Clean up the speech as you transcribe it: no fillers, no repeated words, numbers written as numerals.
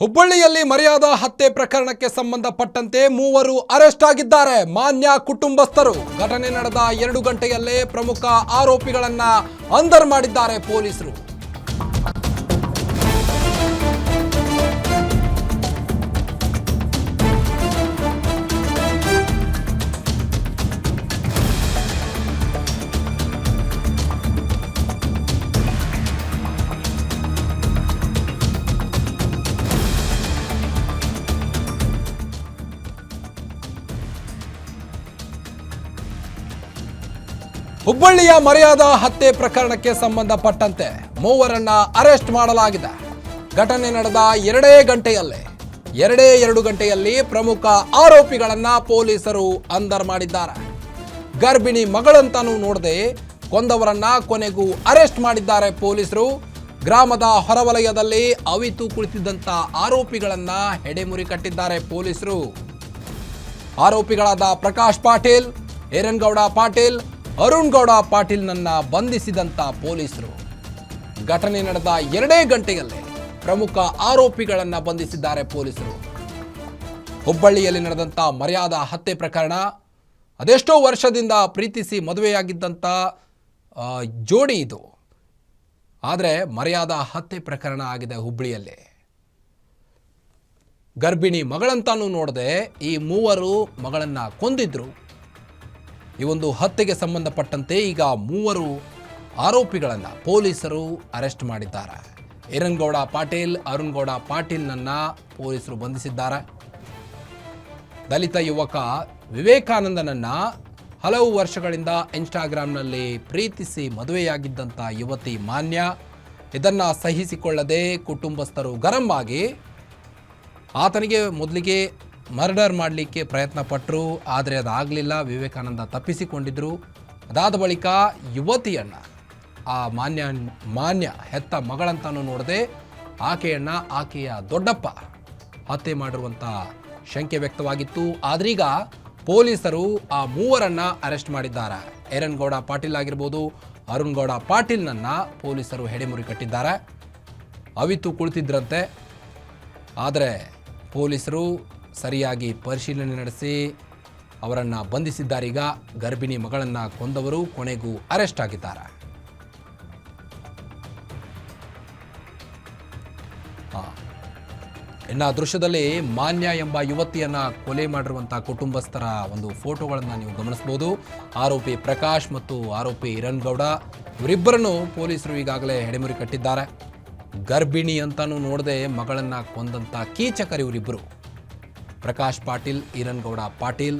ಹುಬ್ಬಳ್ಳಿಯಲ್ಲಿ ಮರ್ಯಾದಾ ಹತ್ಯೆ ಪ್ರಕರಣಕ್ಕೆ ಸಂಬಂಧಪಟ್ಟಂತೆ ಮೂವರು ಅರೆಸ್ಟ್ ಆಗಿದ್ದಾರೆ. ಮಾನ್ಯ ಕುಟುಂಬಸ್ಥರು. ಘಟನೆ ನಡೆದ 2 ಗಂಟೆಯಲ್ಲೇ ಪ್ರಮುಖ ಆರೋಪಿಗಳನ್ನ ಅಂದರ್ ಮಾಡಿದ್ದಾರೆ ಪೊಲೀಸರು. ಹುಬ್ಬಳ್ಳಿಯ ಮರ್ಯಾದಾ ಹತ್ಯೆ ಪ್ರಕರಣಕ್ಕೆ ಸಂಬಂಧಪಟ್ಟಂತೆ ಮೂವರನ್ನ ಅರೆಸ್ಟ್ ಮಾಡಲಾಗಿದೆ. ಘಟನೆ ನಡೆದ 2 ಗಂಟೆಯಲ್ಲಿ ಪ್ರಮುಖ ಆರೋಪಿಗಳನ್ನ ಪೊಲೀಸರು ಅಂದರ್ ಮಾಡಿದ್ದಾರೆ. ಗರ್ಭಿಣಿ ಮಗಳಂತಾನೂ ನೋಡದೆ ಕೊಂದವರನ್ನ ಕೊನೆಗೂ ಅರೆಸ್ಟ್ ಮಾಡಿದ್ದಾರೆ ಪೊಲೀಸರು. ಗ್ರಾಮದ ಹೊರವಲಯದಲ್ಲಿ ಅವಿತು ಕುಳಿತಿದ್ದಂತ ಆರೋಪಿಗಳನ್ನ ಹೆಡೆಮುರಿ ಕಟ್ಟಿದ್ದಾರೆ ಪೊಲೀಸರು. ಆರೋಪಿಗಳಾದ ಪ್ರಕಾಶ್ ಪಾಟೀಲ್, ಈರನಗೌಡ ಪಾಟೀಲ್, ಅರುಣ್ ಗೌಡ ಪಾಟೀಲ್ನನ್ನ ಬಂಧಿಸಿದಂತ ಪೊಲೀಸರು. ಘಟನೆ ನಡೆದ 2 ಗಂಟೆಯಲ್ಲೇ ಪ್ರಮುಖ ಆರೋಪಿಗಳನ್ನ ಬಂಧಿಸಿದ್ದಾರೆ ಪೊಲೀಸರು. ಹುಬ್ಬಳ್ಳಿಯಲ್ಲಿ ನಡೆದಂತ ಮರ್ಯಾದಾ ಹತ್ಯೆ ಪ್ರಕರಣ, ಅದೆಷ್ಟೋ ವರ್ಷದಿಂದ ಪ್ರೀತಿಸಿ ಮದುವೆಯಾಗಿದ್ದಂಥ ಜೋಡಿ ಇದು. ಆದರೆ ಮರ್ಯಾದಾ ಹತ್ಯೆ ಪ್ರಕರಣ ಆಗಿದೆ ಹುಬ್ಬಳ್ಳಿಯಲ್ಲಿ. ಗರ್ಭಿಣಿ ಮಗಳಂತಾನೂ ನೋಡದೆ ಈ ಮೂವರು ಮಗಳನ್ನ ಕೊಂದಿದ್ರು. ಈ ಒಂದು ಹತ್ಯೆಗೆ ಸಂಬಂಧಪಟ್ಟಂತೆ ಈಗ 3 ಆರೋಪಿಗಳನ್ನು ಪೊಲೀಸರು ಅರೆಸ್ಟ್ ಮಾಡಿದ್ದಾರೆ. ಈರನಗೌಡ ಪಾಟೀಲ್, ಅರುಣ್ ಗೌಡ ಪಾಟೀಲ್ನನ್ನ ಪೊಲೀಸರು ಬಂಧಿಸಿದ್ದಾರೆ. ದಲಿತ ಯುವಕ ವಿವೇಕಾನಂದನನ್ನ ಹಲವು ವರ್ಷಗಳಿಂದ ಇನ್ಸ್ಟಾಗ್ರಾಮ್ನಲ್ಲಿ ಪ್ರೀತಿಸಿ ಮದುವೆಯಾಗಿದ್ದಂಥ ಯುವತಿ ಮಾನ್ಯ, ಇದನ್ನು ಸಹಿಸಿಕೊಳ್ಳದೆ ಕುಟುಂಬಸ್ಥರು ಗರಂ ಆಗಿ ಆತನಿಗೆ ಮೊದಲಿಗೆ ಮರ್ಡರ್ ಮಾಡಲಿಕ್ಕೆ ಪ್ರಯತ್ನ ಪಟ್ಟರು. ಆದರೆ ಅದಾಗಲಿಲ್ಲ. ವಿವೇಕಾನಂದ ತಪ್ಪಿಸಿಕೊಂಡಿದ್ದರು. ಅದಾದ ಬಳಿಕ ಯುವತಿಯನ್ನು ಆ ಮಾನ್ಯ ಹೆತ್ತ ಮಗಳಂತಾನೂ ನೋಡದೆ ಆಕೆಯ ದೊಡ್ಡಪ್ಪ ಹತ್ಯೆ ಮಾಡಿರುವಂಥ ಶಂಕೆ ವ್ಯಕ್ತವಾಗಿತ್ತು. ಆದ್ರೀಗ ಪೊಲೀಸರು ಆ ಮೂವರನ್ನು ಅರೆಸ್ಟ್ ಮಾಡಿದ್ದಾರೆ. ಈರನಗೌಡ ಪಾಟೀಲ್ ಆಗಿರ್ಬೋದು, ಅರುಣ್ ಗೌಡ ಪಾಟೀಲ್ನನ್ನ ಪೊಲೀಸರು ಹೆಡೆಮುರಿ ಕಟ್ಟಿದ್ದಾರೆ. ಅವಿತು ಕುಳಿತಿದ್ರಂತೆ. ಆದರೆ ಪೊಲೀಸರು ಸರಿಯಾಗಿ ಪರಿಶೀಲನೆ ನಡೆಸಿ ಅವರನ್ನು ಬಂಧಿಸಿದ್ದಾರೆ. ಈಗ ಗರ್ಭಿಣಿ ಮಗಳನ್ನು ಕೊಂದವರು ಕೊನೆಗೂ ಅರೆಸ್ಟ್ ಆಗಿದ್ದಾರೆ. ಇನ್ನು ದೃಶ್ಯದಲ್ಲಿ ಮಾನ್ಯ ಎಂಬ ಯುವತಿಯನ್ನ ಕೊಲೆ ಮಾಡಿರುವಂತಹ ಕುಟುಂಬಸ್ಥರ ಒಂದು ಫೋಟೋಗಳನ್ನು ನೀವು ಗಮನಿಸಬಹುದು. ಆರೋಪಿ ಪ್ರಕಾಶ್ ಮತ್ತು ಆರೋಪಿ ಈರನಗೌಡ ಇವರಿಬ್ಬರನ್ನು ಪೊಲೀಸರು ಈಗಾಗಲೇ ಹೆಡೆಮುರಿ ಕಟ್ಟಿದ್ದಾರೆ. ಗರ್ಭಿಣಿ ಅಂತಾನೂ ನೋಡದೆ ಮಗಳನ್ನ ಕೊಂದಂತ ಕೀಚಕರು ಇವರಿಬ್ಬರು. ಪ್ರಕಾಶ್ ಪಾಟೀಲ್, ಈರನಗೌಡ ಪಾಟೀಲ್.